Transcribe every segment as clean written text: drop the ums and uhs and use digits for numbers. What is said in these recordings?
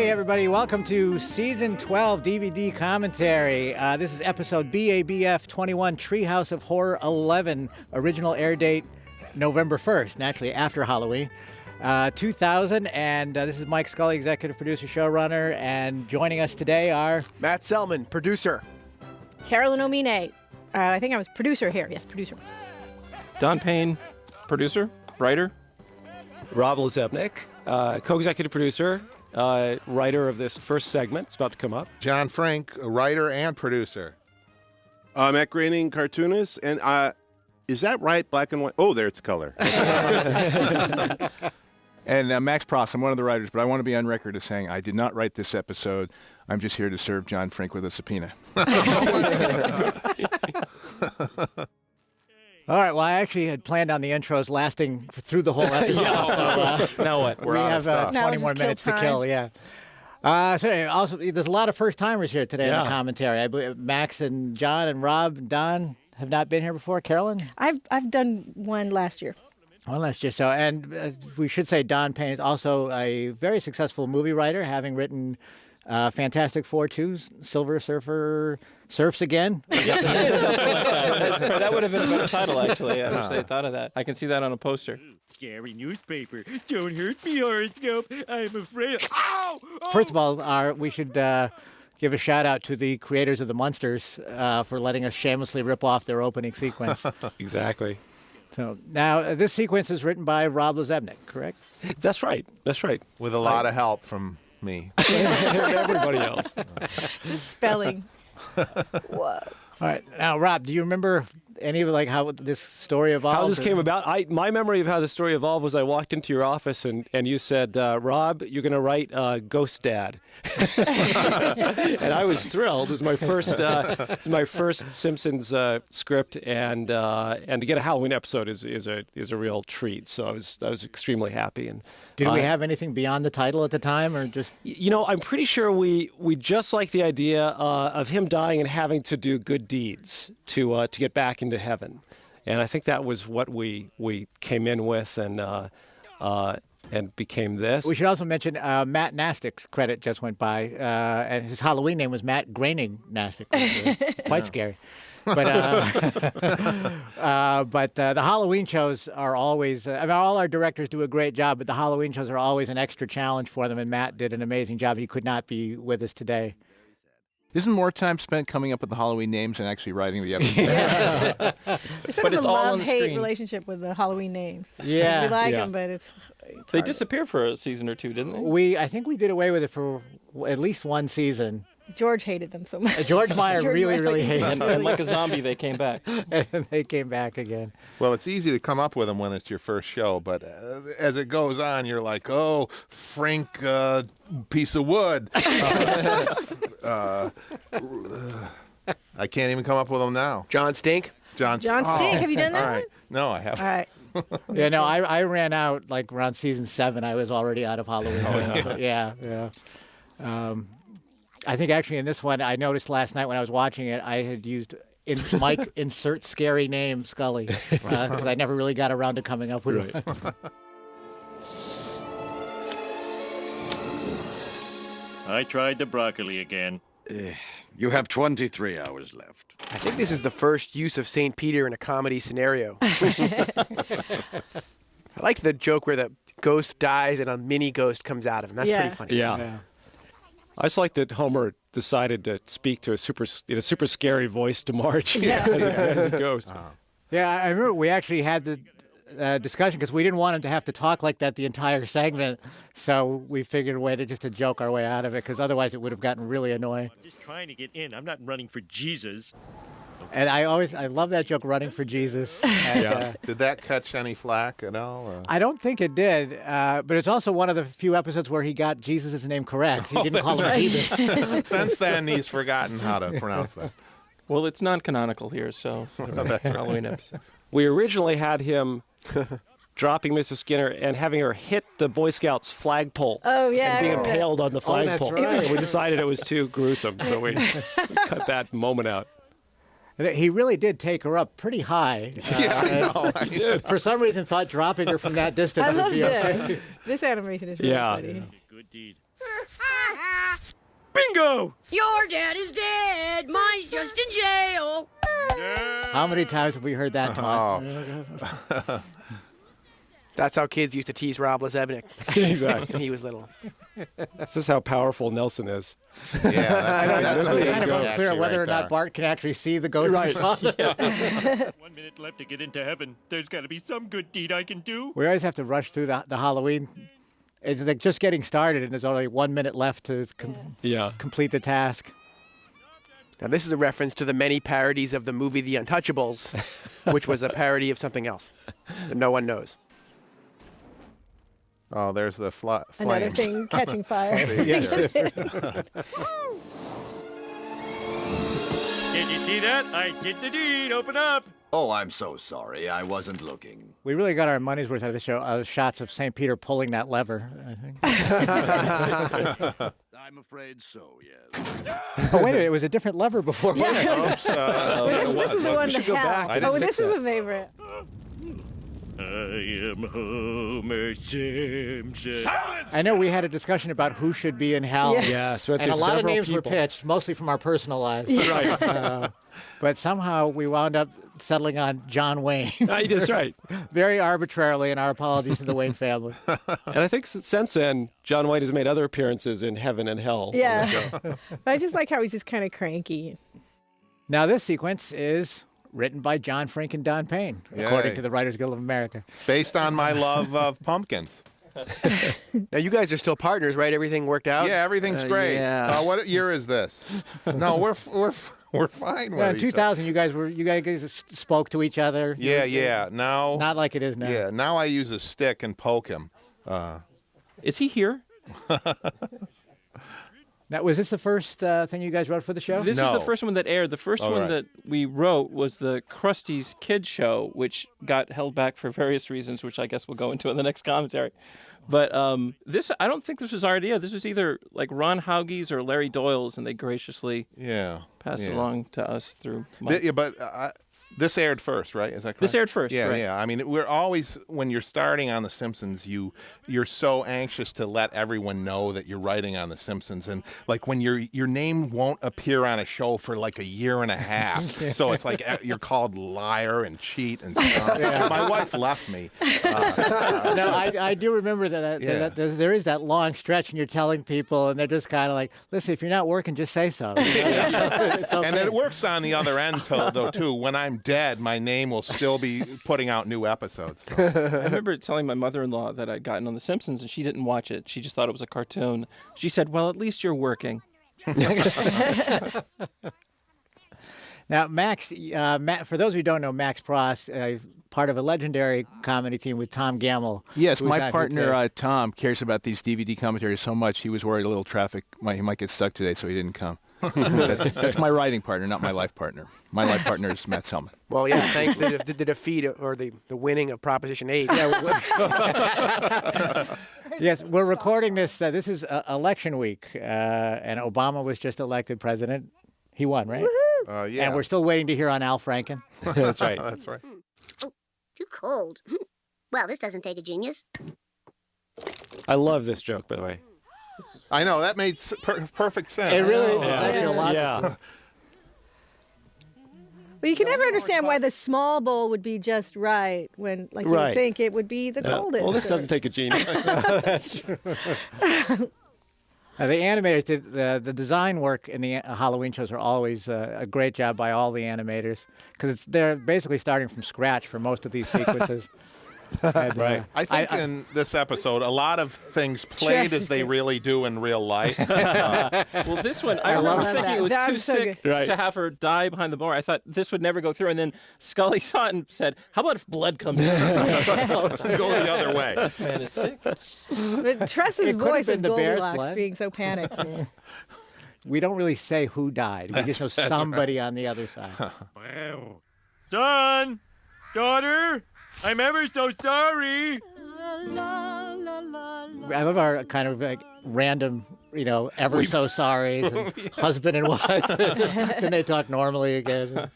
Hey, everybody. Welcome to Season 12 DVD Commentary. This is episode BABF 21, Treehouse of Horror XI. Original air date November 1st, naturally after Halloween, 2000. And this is Mike Scully, executive producer, showrunner. And joining us today are... Matt Selman, producer. Carolyn, Omine. I think I was producer here. Yes, producer. Don Payne, producer, writer. Rob LaZebnik, co-executive producer, writer of this first segment. It's about to come up. John Frink, a writer and producer. Matt Groening, cartoonist. And is that right, black and white? Oh, there, it's color. And Max Pross, I'm one of the writers, but I want to be on record as saying I did not write this episode. I'm just here to serve John Frink with a subpoena. All right, well, I actually had planned on the intros lasting through the whole episode. Now what? We have 20 more minutes to kill, yeah. So anyway, also, there's a lot of first-timers here today in the commentary. I believe Max and John and Rob and Don have not been here before. Carolyn? I've done one last year. One last year. So, and we should say Don Payne is also a very successful movie writer, having written Fantastic Four 2, Silver Surfer Surfs Again. Yeah, something like that. That would have been a better title, actually. I wish they had thought of that. I can see that on a poster. Scary newspaper. Don't hurt me, horoscope. I'm afraid. Ow! Oh! First of all, we should give a shout out to the creators of the Munsters for letting us shamelessly rip off their opening sequence. Exactly. So now this sequence is written by Rob LaZebnik, correct? That's right. That's right. With a lot of help from me. Everybody else. Just spelling. Whoa. All right. Now, Rob, do you remember any of how this story evolved? How this came about? My memory of how the story evolved was I walked into your office and you said, Rob, you're going to write Ghost Dad. And I was thrilled. It was my first Simpsons script, and to get a Halloween episode is a real treat. So I was extremely happy. And did we have anything beyond the title at the time, or just? I'm pretty sure we just liked the idea of him dying and having to do good deeds to get back into heaven, and I think that was what we came in with, and became this. We should also mention Matt Nastic's credit just went by, and his Halloween name was Matt Groening Nastic. Quite scary. But the Halloween shows are always, all our directors do a great job, but the Halloween shows are always an extra challenge for them, and Matt did an amazing job. He could not be with us today. Isn't more time spent coming up with the Halloween names than actually writing the episode? There's sort of a love-hate relationship with the Halloween names. Yeah. We like them, but it's They disappeared for a season or two, didn't they? I think we did away with it for at least one season. George hated them so much. George Meyer really hated them. And like a zombie, they came back. And they came back again. Well, it's easy to come up with them when it's your first show, but as it goes on, you're like, oh, Frink, piece of wood. I can't even come up with them now. John Stink. John Stink. Have you done that all right. one? No, I haven't. All right. Yeah, no, I ran out around season 7. I was already out of Halloween. Yeah. I think actually in this one, I noticed last night when I was watching it, I had used Mike insert scary name Scully because I never really got around to coming up with it. I tried the broccoli again. You have 23 hours left. I think this is the first use of St. Peter in a comedy scenario. I like the joke where the ghost dies and a mini ghost comes out of him. That's pretty funny. Yeah. I just like that Homer decided to speak to a super scary voice to Marge as a ghost. Yeah, I remember we actually had the discussion because we didn't want him to have to talk like that the entire segment, so we figured a way to joke our way out of it because otherwise it would have gotten really annoying. I'm just trying to get in. I'm not running for Jesus. And I love that joke, running for Jesus. And, Did that catch any flack at all? Or? I don't think it did, but it's also one of the few episodes where he got Jesus' name correct. He didn't call him Jesus. Since then, he's forgotten how to pronounce that. Well, it's non-canonical here, so that's a Halloween episode. We originally had him dropping Mrs. Skinner and having her hit the Boy Scouts flagpole. Oh, yeah. And being impaled on the flagpole. That's right. We decided it was too gruesome, so we cut that moment out. He really did take her up pretty high. Yeah, I know. I did. For some reason, thought dropping her from that distance I would love be okay. this. This animation is really funny. good deed. Bingo! Your dad is dead. Mine's just in jail. How many times have we heard that taunt? That's how kids used to tease Rob LaZebnik. Exactly. When he was little. This is how powerful Nelson is. Yeah, that's It's amazing. kind of unclear whether or not Bart can actually see the ghost of his father. 1 minute left to get into heaven. There's got to be some good deed I can do. We always have to rush through the Halloween. It's like just getting started, and there's only 1 minute left to complete the task. Now, this is a reference to the many parodies of the movie The Untouchables, which was a parody of something else that no one knows. Oh, there's the flames. Another thing catching fire. Yes. Did you see that? I did the deed. Open up. Oh, I'm so sorry. I wasn't looking. We really got our money's worth out of the show. Shots of St. Peter pulling that lever, I think. I'm afraid so, yes. Oh, wait a minute. It was a different lever before. Yeah. This is the one to have. Oh, this is a favorite. I am Homer Simpson. I know we had a discussion about who should be in hell. Yeah, so and a lot of names were pitched, mostly from our personal lives. Right. But somehow we wound up settling on John Wayne. That's right. Very arbitrarily, and our apologies to the Wayne family. And I think since then, John Wayne has made other appearances in Heaven and Hell. Yeah. But I just like how he's just kind of cranky. Now, this sequence is written by John Frink and Don Payne, according to the Writers Guild of America. Based on my love of pumpkins. Now, you guys are still partners, right? Everything worked out? Yeah, everything's great. Yeah. What year is this? No, we're fine with in 2000, you guys spoke to each other. Yeah. Now, not like it is now. Yeah, now I use a stick and poke him. Is he here? Now, was this the first thing you guys wrote for the show? This is the first one that aired. The first one that we wrote was the Krusty's Kid Show, which got held back for various reasons, which I guess we'll go into in the next commentary. But this, I don't think this was our idea. This was either like Ron Hauge's or Larry Doyle's, and they graciously passed it along to us through Mike. This aired first, right? Is that correct? This aired first. Yeah, right. yeah. I mean, we're always, when you're starting on The Simpsons, you're so anxious to let everyone know that you're writing on The Simpsons, and like when your name won't appear on a show for like a year and a half, so it's like you're called liar and cheat and stuff. Yeah. My wife left me. No, I do remember that there is that long stretch, and you're telling people, and they're just kind of like, "Listen, if you're not working, just say so." It's okay. And it works on the other end, though, too. When I'm dead, my name will still be putting out new episodes. So. I remember telling my mother-in-law that I'd gotten on The Simpsons, and she didn't watch it. She just thought it was a cartoon. She said, "Well, at least you're working." Now, Max, for those who don't know, Max Pross, part of a legendary comedy team with Tom Gamble. Yes, my partner Tom cares about these DVD commentaries so much. He was worried a little traffic he might get stuck today, so he didn't come. That's my writing partner, not my life partner. My life partner is Matt Selman. Well, yeah, thanks to the defeat or the winning of Proposition 8. Yes, we're recording this. This is election week, and Obama was just elected president. He won, right? Yeah. And we're still waiting to hear on Al Franken. That's right. That's right. Oh, too cold. Well, this doesn't take a genius. I love this joke, by the way. I know, that made perfect sense. It really did. Actually, a lot. Yeah. Well, you can never understand why the small bowl would be just right when, like, you would think it would be the coldest. Well, this doesn't take a genius. That's true. The animators did the design work in the Halloween shows are always a great job by all the animators because they're basically starting from scratch for most of these sequences. And, right. I think in this episode, a lot of things played as they really do in real life. Well, this one, I remember thinking it was too sick to have her die behind the bar. I thought this would never go through. And then Scully saw it and said, "How about if blood comes out?" Go the other way. This man is sick. But Tress's voice of Goldilocks being so panicked. We don't really say who died. We just know somebody on the other side. Wow. Son, daughter, I'm ever so sorry. I love our kind of like random ever so sorries, and husband and wife. Then they talk normally again.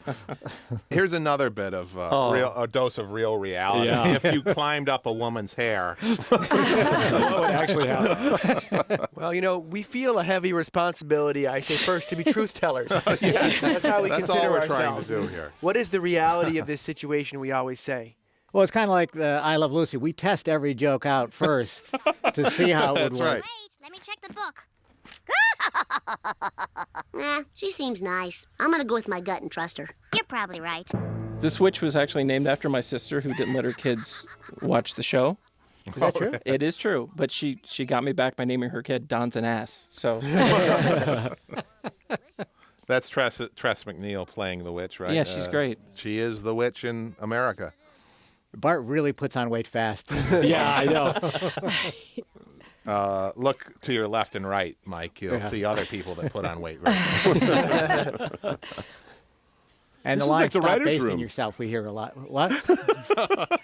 Here's another bit of a dose of real reality. Yeah. If you climbed up a woman's hair, What would actually happen? Well, we feel a heavy responsibility, I say first, to be truth tellers. That's how we that's consider all we're ourselves. trying to do here. What is the reality of this situation, we always say? Well, it's kind of like the I Love Lucy. We test every joke out first to see how it would That's work. right. Wait, let me check the book. She seems nice. I'm gonna go with my gut and trust her. You're probably right. This witch was actually named after my sister, who didn't let her kids watch the show. Is that true? It is true, but she got me back by naming her kid Don's an ass. So That's Tress McNeil playing the witch, right? yeah, she's great. She is the witch in America. Bart really puts on weight fast. Yeah, I know. Look to your left and right, Mike. You'll see other people that put on weight. Right. And the This is line like the "Stop writer's basting room." yourself" we hear a lot. What?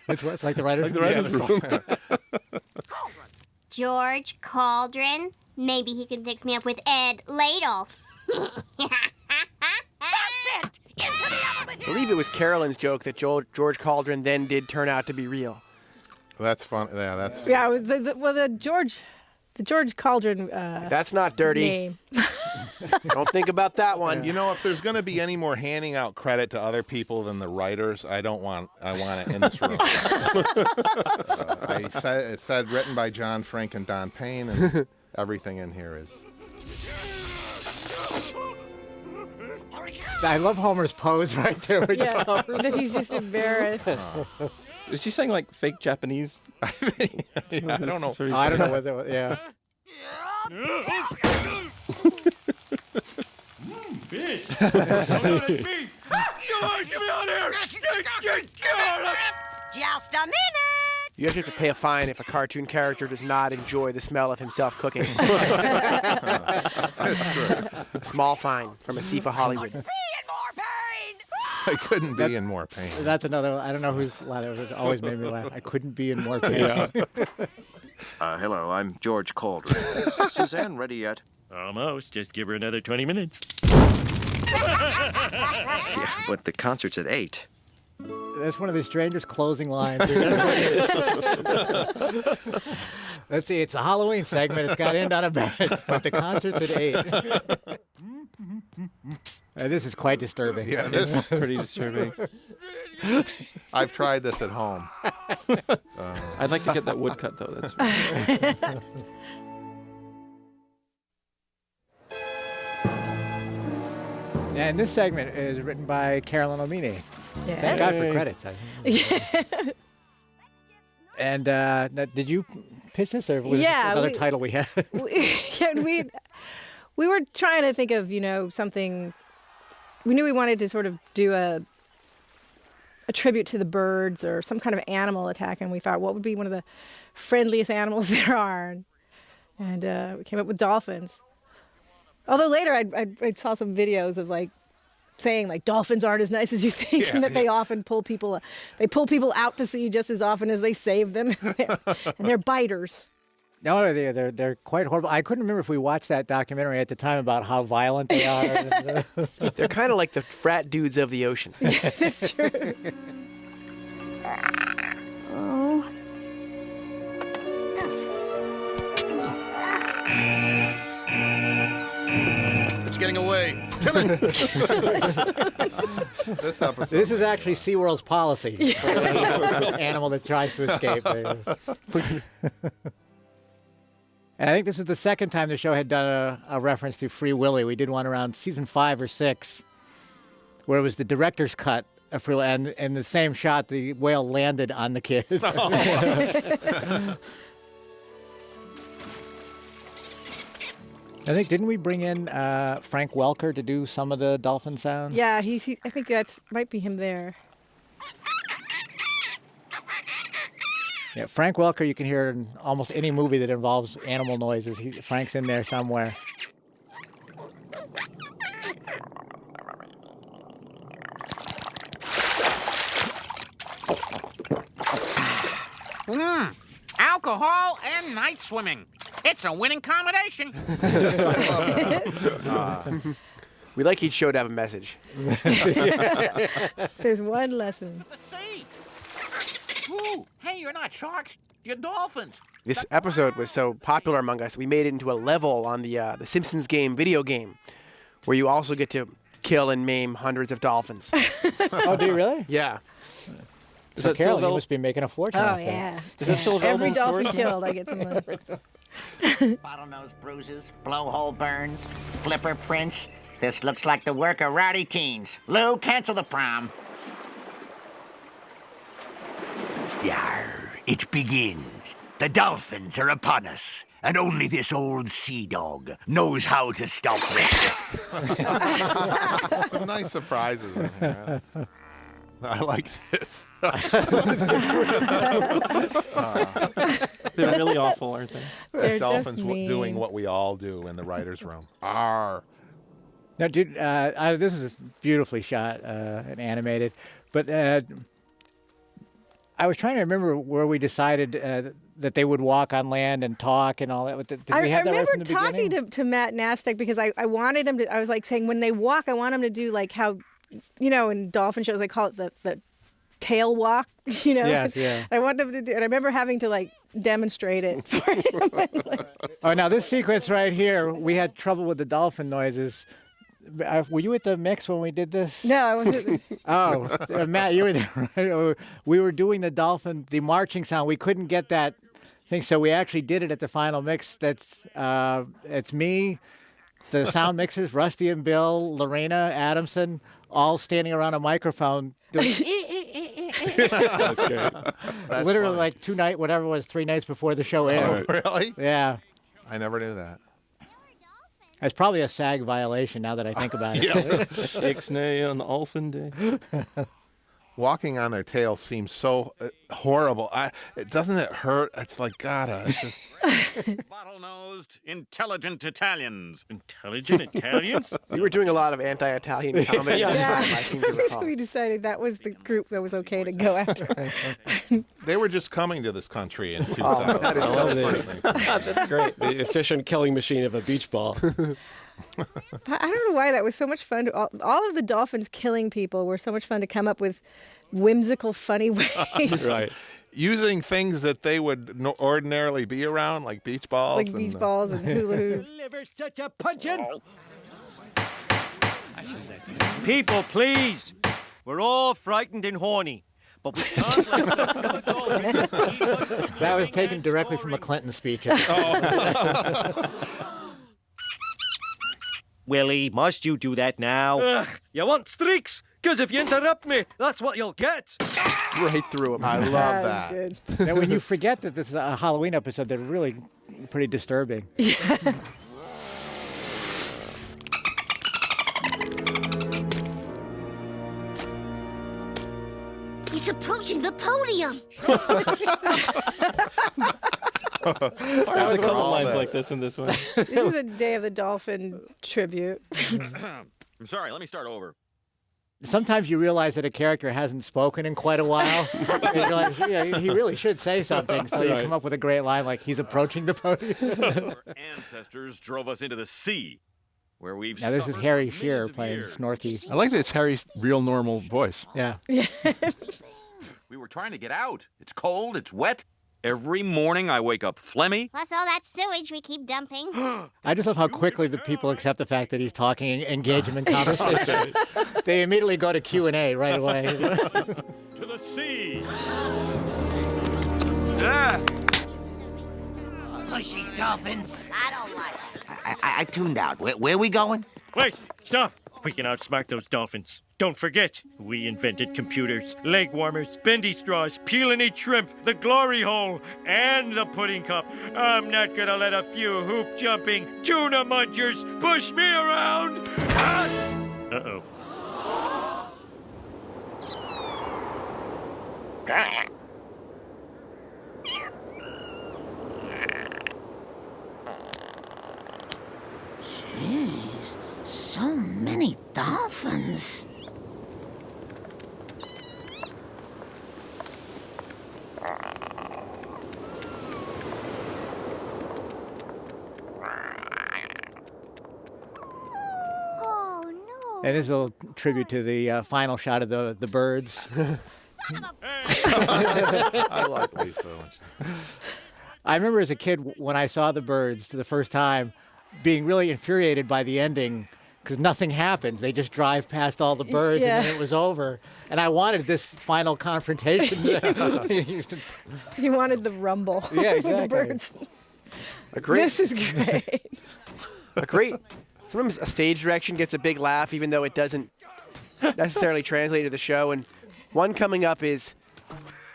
It's like the writer's room. George Cauldron. Maybe he can fix me up with Ed Ladle. I believe it was Carolyn's joke that George Cauldron then did turn out to be real. That's fun. Yeah, that's. Yeah, it was the George Cauldron That's not dirty. name. Don't think about that one. You know, if there's going to be any more handing out credit to other people than the writers, I want it in this room. It said written by John Frink and Don Payne, and everything in here is. I love Homer's pose right there. Where he just Yeah, covers that he's just embarrassed. Is she saying like fake Japanese? I don't know. Oh, I don't know what that was. Yeah. Fish! Oh, no, that's me! Come on, get me out of here! Get out! Just a minute. You actually have to pay a fine if a cartoon character does not enjoy the smell of himself cooking. That's true. A small fine from Asifa Hollywood. I couldn't be in more pain. That's another. I don't know whose line it was. It always made me laugh. I couldn't be in more pain. Hello, I'm George Cauldron. Is Suzanne ready yet? Almost. Just give her another 20 minutes. Yeah, but the concert's at 8. That's one of the strangest closing lines. Let's see. It's a Halloween segment. It's got to end on a bang, but the concert's at 8. This is quite disturbing. Yeah, this Pretty disturbing. I've tried this at home. I'd like to get that woodcut though. That's And this segment is written by Carolyn Omine. Yeah. Thank God for credits. And did you pitch this, or was this another title we had? We were trying to think of, something. We knew we wanted to sort of do a tribute to the birds or some kind of animal attack, and we thought, what would be one of the friendliest animals there are? And we came up with dolphins. Although later I saw some videos of saying dolphins aren't as nice as you think, and that they often pull people out to sea just as often as they save them, and they're biters. No, they're quite horrible. I couldn't remember if we watched that documentary at the time about how violent they are. They're kind of like the frat dudes of the ocean. Yeah, that's true. Oh. It's getting away. This is actually SeaWorld's policy for an animal that tries to escape. And I think this is the second time the show had done a reference to Free Willy. We did one around season 5 or 6, where it was the director's cut of Free Willy, and in the same shot, the whale landed on the kid. I think, didn't we bring in Frank Welker to do some of the dolphin sounds? Yeah, I think that's might be him there. Yeah, Frank Welker, you can hear in almost any movie that involves animal noises. Frank's in there somewhere. Alcohol and night swimming. It's a winning combination. We like each show to have a message. There's one lesson. The sea. Ooh, hey, you're not sharks. You're dolphins. This episode was so popular among us, we made it into a level on the Simpsons video game, where you also get to kill and maim hundreds of dolphins. Oh, do you really? Yeah. So Carolyn, you must be making a fortune off that. Yeah. Is that still available Every in dolphin stores? killed, I get some money. Bottlenose bruises, blowhole burns, flipper prints. This looks like the work of rowdy teens. Lou, cancel the prom. Yar, it begins. The dolphins are upon us, and only this old sea dog knows how to stop them. Some nice surprises in here. I like this. They're really awful, aren't they? They're Dolphins just mean. doing what we all do in the writer's room. Arr. Now, dude, this is beautifully shot and animated, but I was trying to remember where we decided that they would walk on land and talk and all that. Did we have that right from the beginning? I remember talking to Matt Nastek because I wanted him to. I was like saying when they walk, I want him to do like how, in dolphin shows they call it the tail walk. Yes, yeah. I want them to do, and I remember having to like demonstrate it for him. Oh, now this sequence right here, we had trouble with the dolphin noises. Were you at the mix when we did this? No, I wasn't. Oh, Matt, you were there, right? We were doing the marching sound. We couldn't get that thing, so we actually did it at the final mix. It's me, the sound mixers, Rusty and Bill, Lorena Adamson, all standing around a microphone. Doing That's great. That's literally funny. like 3 nights before the show aired. Oh, really? Yeah. I never knew that. It's probably a SAG violation now that I think about it. Ixnay on Dolphin Day. Walking on their tails seems so horrible. Doesn't it hurt? It's like, God, it's just... Bottle-nosed, intelligent Italians. Intelligent Italians? You were doing a lot of anti-Italian comedy. Yeah. I seem to recall. We decided that was the group that was okay to go after. They were just coming to this country in 2000. That is so funny. That's great. The efficient killing machine of a beach ball. I don't know why that was so much fun. All of the dolphins killing people were so much fun to come up with whimsical, funny ways. Right. Using things that they would ordinarily be around, like beach balls. Like beach balls and hula hoops. Liver's such a punchin'. People, please. We're all frightened and horny. But we can't let That was taken directly from a Clinton speech. Willie, must you do that now? You want streaks? Because if you interrupt me, that's what you'll get. Right through him. I love that. Good. Now, when you forget that this is a Halloween episode, they're really pretty disturbing. Yeah. It's approaching the podium. There's a couple lines like this in this one. This is a Day of the Dolphin tribute. I'm sorry, let me start over. Sometimes you realize that a character hasn't spoken in quite a while. And you're like, yeah, he really should say something. So you come up with a great line like, he's approaching the podium. Our ancestors drove us into the sea, where we've Now, this is suffered Harry for Shearer millions of playing years. Snorky. I like that it's Harry's real normal voice. Yeah. We were trying to get out. It's cold, it's wet. Every morning I wake up phlegmy. Plus all that sewage we keep dumping. I just love how quickly the people accept the fact that he's talking, engage him in conversation. They immediately go to Q&A right away. To the sea. Pushy dolphins. I don't like it. I tuned out. Where are we going? Wait, stop. We can outsmart those dolphins. Don't forget, we invented computers, leg warmers, bendy straws, peel and eat shrimp, the glory hole, and the pudding cup. I'm not gonna let a few hoop jumping tuna munchers push me around. Uh-oh. Jeez, so many dolphins. And this is a little tribute to the final shot of the birds. I like these so much. I remember as a kid when I saw the birds the first time being really infuriated by the ending because nothing happens. They just drive past all the birds and then it was over. And I wanted this final confrontation. You wanted the rumble Yeah, with the exactly. birds. This is great. Sometimes a stage direction gets a big laugh even though it doesn't necessarily translate to the show. And one coming up is,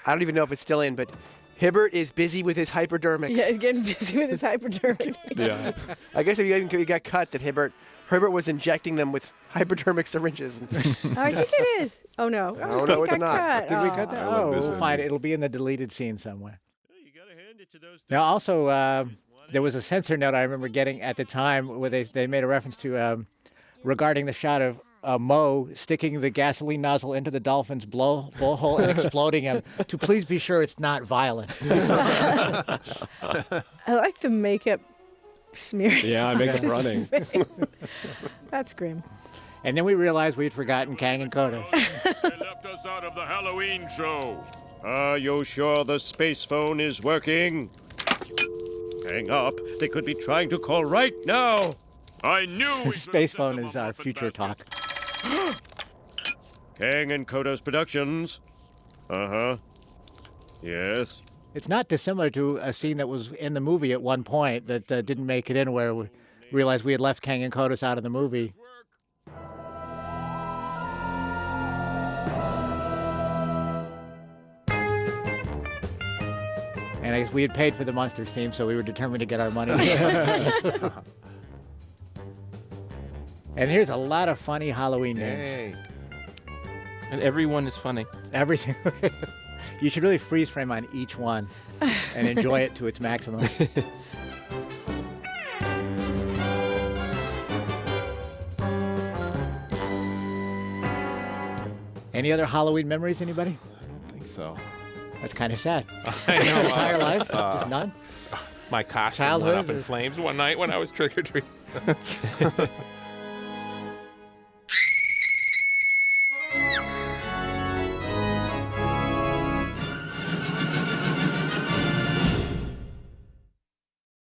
I don't even know if it's still in, but Hibbert is busy with his hypodermics. Yeah, he's getting busy with his hypodermic. Yeah. I guess if you got cut that Hibbert was injecting them with hypodermic syringes. I think it is. Oh, no. Oh, no, it's not. Cut. Did we cut that? Oh, We'll find it. It'll be in the deleted scene somewhere. Now, also, there was a censor note I remember getting at the time where they made a reference to regarding the shot of Moe sticking the gasoline nozzle into the dolphin's blowhole and exploding him to please be sure it's not violent. I like the makeup smeared. Yeah, I make it running. That's grim. And then we realized we'd forgotten Kang and Kodos. They left us out of the Halloween show. Are you sure the space phone is working? Hang up. They could be trying to call right now. I knew Space phone is our future talk. Kang and Kodos Productions. Uh-huh. Yes. It's not dissimilar to a scene that was in the movie at one point that didn't make it in where we realized we had left Kang and Kodos out of the movie. And I guess we had paid for the Monsters theme, so we were determined to get our money. And here's a lot of funny Halloween names. And everyone is funny. Every single. You should really freeze frame on each one and enjoy it to its maximum. Any other Halloween memories, anybody? I don't think so. That's kind of sad. I know. Your entire life? Just none? My costume went up in flames one night when I was trick-or-treating.